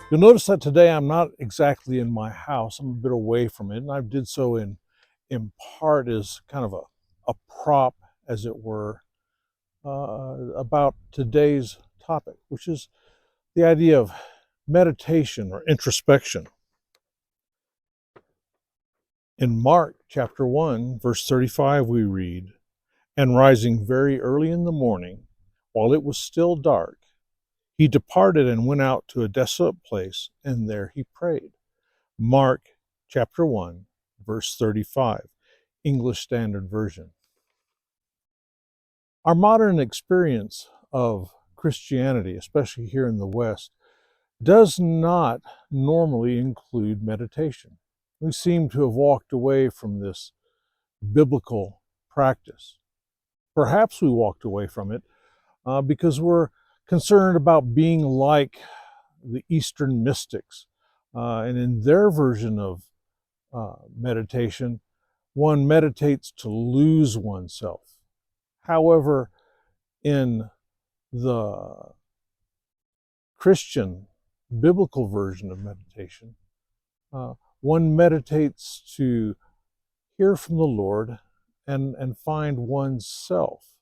You'll notice that today I'm not exactly in my house. I'm a bit away from it, and I did so in part as kind of a prop, as it were, about today's topic, which is the idea of meditation or introspection. In Mark chapter 1, verse 35, we read, "And rising very early in the morning, while it was still dark, he departed and went out to a desolate place, and there he prayed." Mark chapter 1, verse 35, English Standard Version. Our modern experience of Christianity, especially here in the West, does not normally include meditation. We seem to have walked away from this biblical practice. Perhaps we walked away from it because we're concerned about being like the Eastern mystics. And in their version of meditation, one meditates to lose oneself. However, in the Christian biblical version of meditation, one meditates to hear from the Lord and find oneself.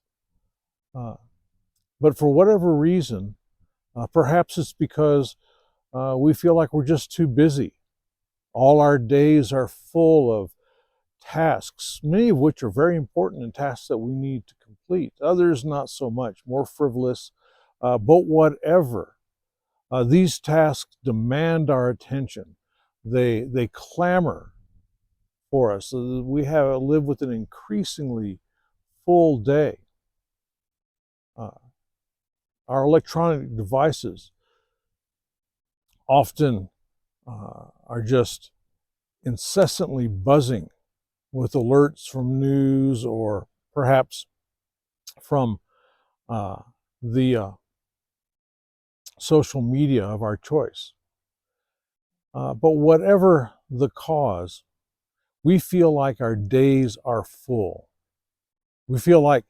But for whatever reason, perhaps it's because we feel like we're just too busy. All our days are full of tasks, many of which are very important and tasks that we need to complete. Others not so much, more frivolous, but whatever. These tasks demand our attention. They clamor for us. So we live with an increasingly full day. Our electronic devices often are just incessantly buzzing with alerts from news or perhaps from the social media of our choice. But whatever the cause, we feel like our days are full. We feel like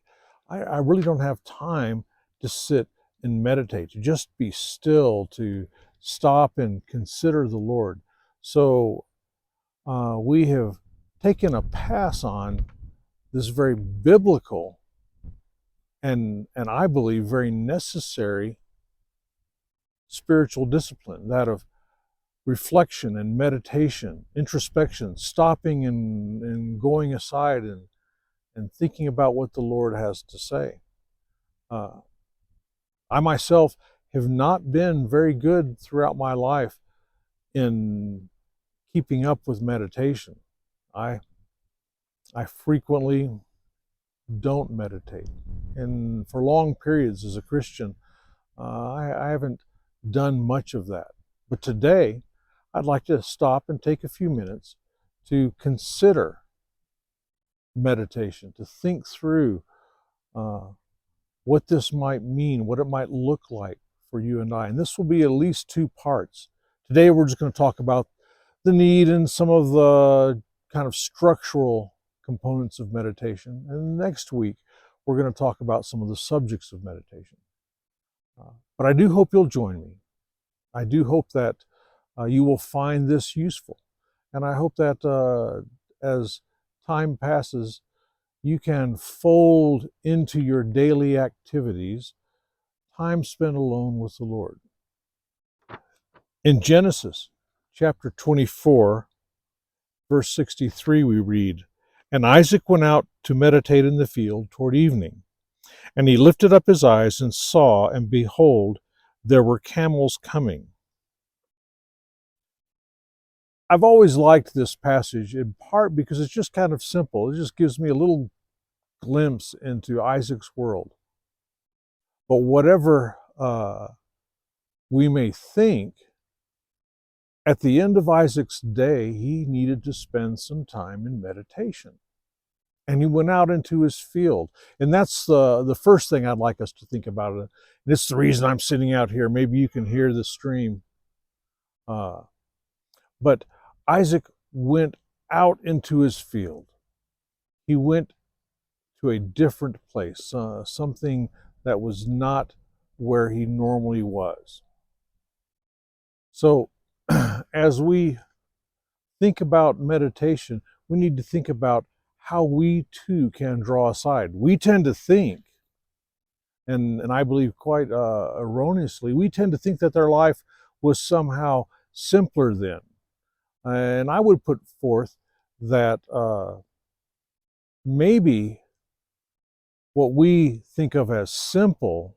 I really don't have time to sit and meditate, to just be still, to stop and consider the Lord. So we have taken a pass on this very biblical and I believe very necessary spiritual discipline, that of reflection and meditation, introspection, stopping and going aside and thinking about what the Lord has to say. I myself have not been very good throughout my life in keeping up with meditation. I frequently don't meditate. And for long periods as a Christian, I haven't done much of that. But today, I'd like to stop and take a few minutes to consider meditation, to think through what this might mean, what it might look like for you and I. And this will be at least two parts. Today, we're just going to talk about the need and some of the kind of structural components of meditation. And next week, we're going to talk about some of the subjects of meditation. But I do hope you'll join me. I do hope that you will find this useful. And I hope that as time passes, you can fold into your daily activities time spent alone with the Lord. In Genesis chapter 24, verse 63, we read, "And Isaac went out to meditate in the field toward evening. And he lifted up his eyes and saw, and behold, there were camels coming." I've always liked this passage, in part because it's just kind of simple. It just gives me a little glimpse into Isaac's world. But whatever we may think, at the end of Isaac's day, he needed to spend some time in meditation. And he went out into his field. And that's the first thing I'd like us to think about. And it's the reason I'm sitting out here. Maybe you can hear the stream. But Isaac went out into his field. He went to a different place, something that was not where he normally was. So, as we think about meditation, we need to think about how we too can draw aside. We tend to think, and I believe quite erroneously, we tend to think that their life was somehow simpler then. And I would put forth that maybe what we think of as simple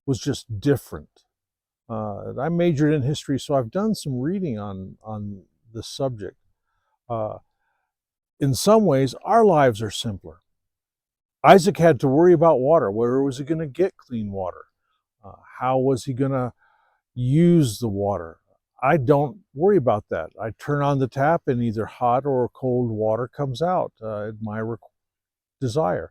was just different. I majored in history, so I've done some reading on this subject. Uh, in some ways, our lives are simpler. Isaac had to worry about water. Where was he going to get clean water? How was he going to use the water? I don't worry about that. I turn on the tap and either hot or cold water comes out at my desire.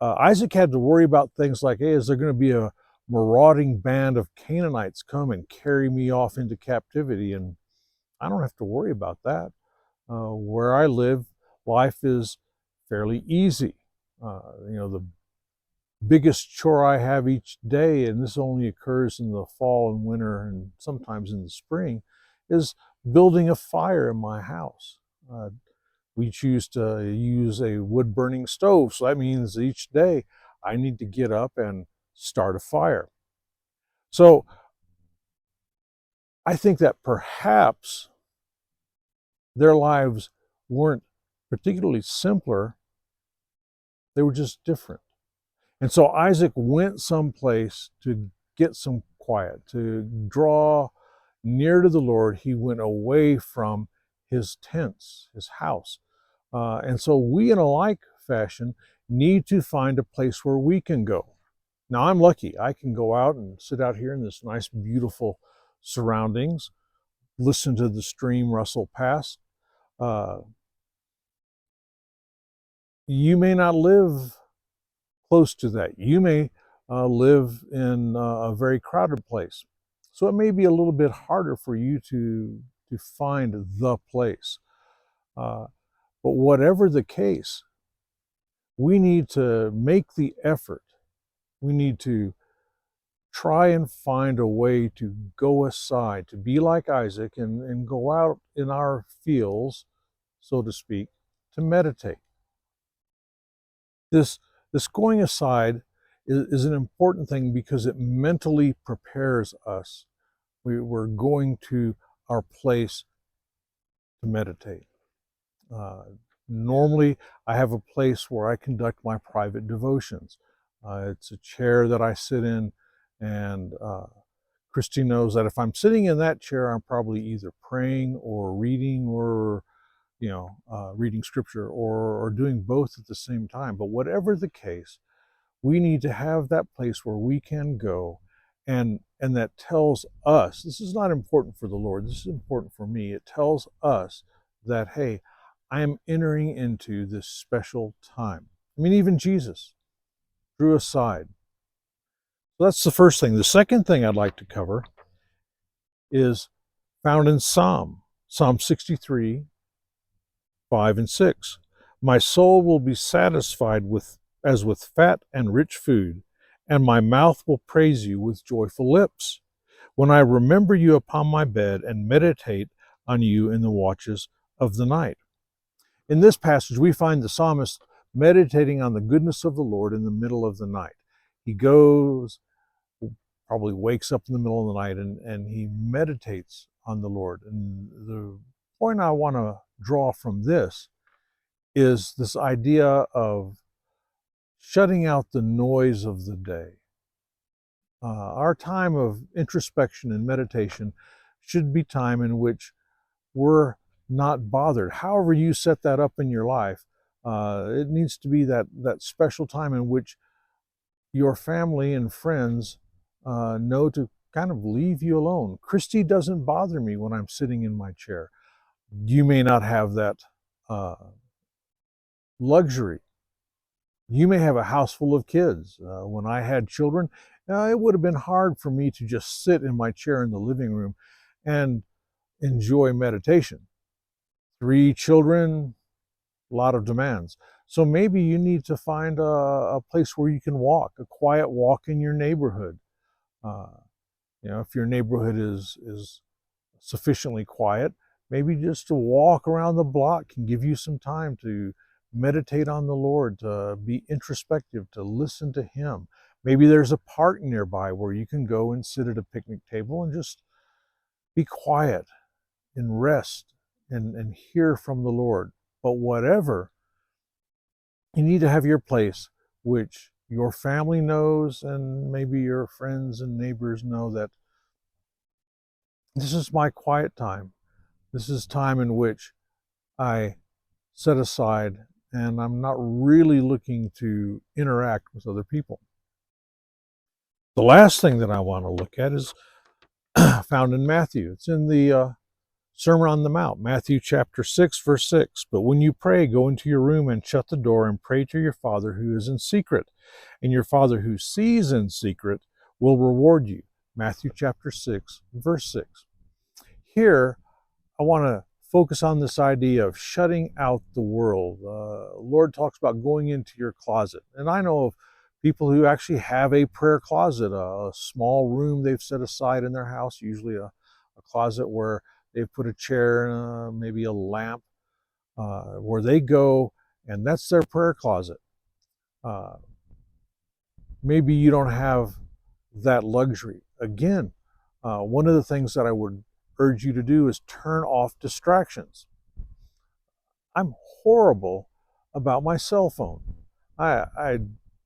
Isaac had to worry about things like, hey, is there going to be a marauding band of Canaanites come and carry me off into captivity? And I don't have to worry about that. Where I live, life is fairly easy. The biggest chore I have each day, and this only occurs in the fall and winter and sometimes in the spring, is building a fire in my house. We choose to use a wood burning stove, so that means each day I need to get up and start a fire. So I think that perhaps their lives weren't particularly simpler, they were just different. And so Isaac went someplace to get some quiet, to draw near to the Lord. He went away from his tents, his house. And so we, in a like fashion, need to find a place where we can go. Now, I'm lucky. I can go out and sit out here in this nice, beautiful surroundings, listen to the stream rustle past. You may not live close to that. You may live in a very crowded place. So it may be a little bit harder for you to find the place. But whatever the case, we need to make the effort. We need to try and find a way to go aside, to be like Isaac and go out in our fields, so to speak, to meditate. This going aside is an important thing because it mentally prepares us. We're going to our place to meditate. Uh, Normally, I have a place where I conduct my private devotions. It's a chair that I sit in, and Christy knows that if I'm sitting in that chair, I'm probably either praying or reading or reading scripture or doing both at the same time. But whatever the case, we need to have that place where we can go and that tells us, this is not important for the Lord, this is important for me. It tells us that, hey, I am entering into this special time. I mean, even Jesus drew aside. So that's the first thing. The second thing I'd like to cover is found in Psalm 63, 5 and 6. My soul will be satisfied as with fat and rich food, and my mouth will praise you with joyful lips. When I remember you upon my bed and meditate on you in the watches of the night. In this passage, we find the psalmist meditating on the goodness of the Lord in the middle of the night. He goes, probably wakes up in the middle of the night, and he meditates on the Lord. And the point I want to draw from this is this idea of shutting out the noise of the day. Our time of introspection and meditation should be time in which we're not bothered. However you set that up in your life, it needs to be that special time in which your family and friends know to kind of leave you alone. Christy doesn't bother me when I'm sitting in my chair. You may not have that luxury. You may have a house full of kids. When I had children, it would have been hard for me to just sit in my chair in the living room and enjoy meditation. 3 children, a lot of demands. So maybe you need to find a place where you can walk, a quiet walk in your neighborhood. If your neighborhood is sufficiently quiet, maybe just to walk around the block can give you some time to meditate on the Lord, to be introspective, to listen to Him. Maybe there's a park nearby where you can go and sit at a picnic table and just be quiet and rest and hear from the Lord. But whatever, you need to have your place, which your family knows, and maybe your friends and neighbors know that this is my quiet time. This is time in which I set aside and I'm not really looking to interact with other people. The last thing that I want to look at is found in Matthew. It's in the Sermon on the Mount, Matthew chapter 6, verse 6. But when you pray, go into your room and shut the door and pray to your Father who is in secret. And your Father who sees in secret will reward you. Matthew chapter 6, verse 6. Here, I want to focus on this idea of shutting out the world. Lord talks about going into your closet. And I know of people who actually have a prayer closet, a small room they've set aside in their house, usually a closet where they've put a chair and maybe a lamp where they go, and that's their prayer closet. Maybe you don't have that luxury. Again, one of the things that I would urge you to do is turn off distractions. I'm horrible about my cell phone. I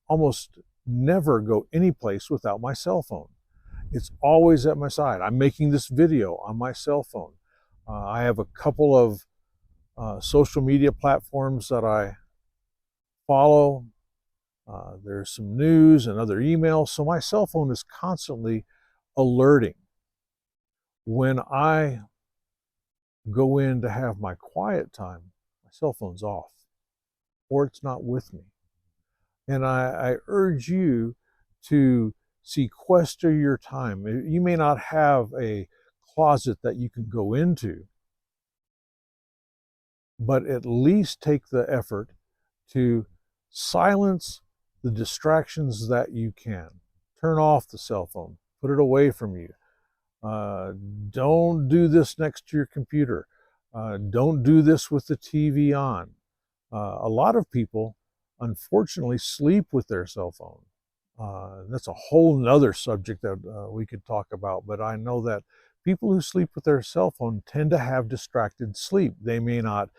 almost never go any place without my cell phone. It's always at my side. I'm making this video on my cell phone. I have a couple of social media platforms that I follow. There's some news and other emails, so my cell phone is constantly alerting. When I go in to have my quiet time, my cell phone's off or it's not with me. And I urge you to sequester your time. You may not have a closet that you can go into, but at least take the effort to silence the distractions that you can. Turn off the cell phone, put it away from you. Don't do this next to your computer. Don't do this with the TV on. A lot of people, unfortunately, sleep with their cell phone. That's a whole nother subject that we could talk about, but I know that people who sleep with their cell phone tend to have distracted sleep. They may not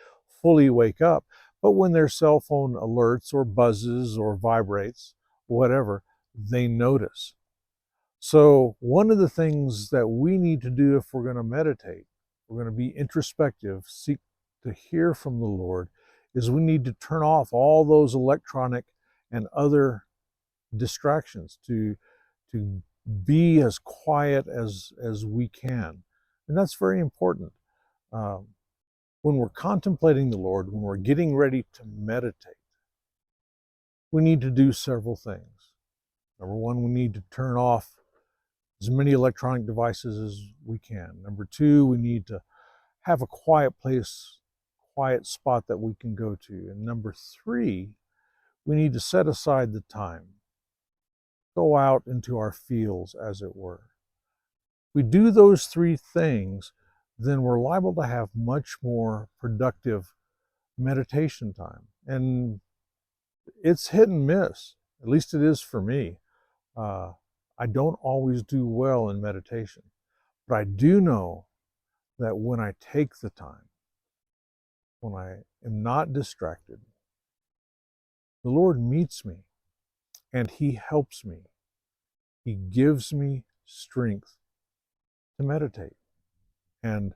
fully wake up, but when their cell phone alerts or buzzes or vibrates, whatever, they notice. So one of the things that we need to do if we're going to meditate, we're going to be introspective, seek to hear from the Lord, is we need to turn off all those electronic and other distractions to be as quiet as we can. And that's very important. When we're contemplating the Lord, when we're getting ready to meditate, we need to do several things. Number one, we need to turn off as many electronic devices as we can. Number two, we need to have a quiet place, quiet spot that we can go to. And number three, we need to set aside the time. Go out into our fields, as it were. If we do those three things, then we're liable to have much more productive meditation time. And it's hit and miss. At least it is for me. I don't always do well in meditation, but I do know that when I take the time, when I am not distracted, the Lord meets me and He helps me. He gives me strength to meditate. And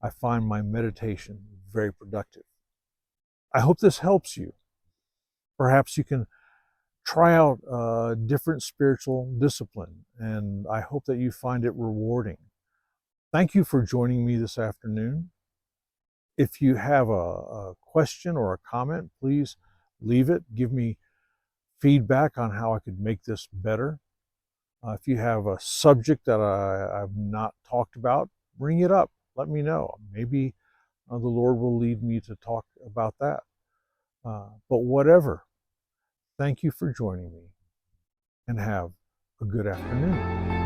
I find my meditation very productive. I hope this helps you. Perhaps you can try out a different spiritual discipline, and I hope that you find it rewarding. Thank you for joining me this afternoon. If you have a question or a comment, please leave it. Give me feedback on how I could make this better. If you have a subject that I've not talked about, bring it up. Let me know. Maybe the Lord will lead me to talk about that. But whatever, thank you for joining me and have a good afternoon.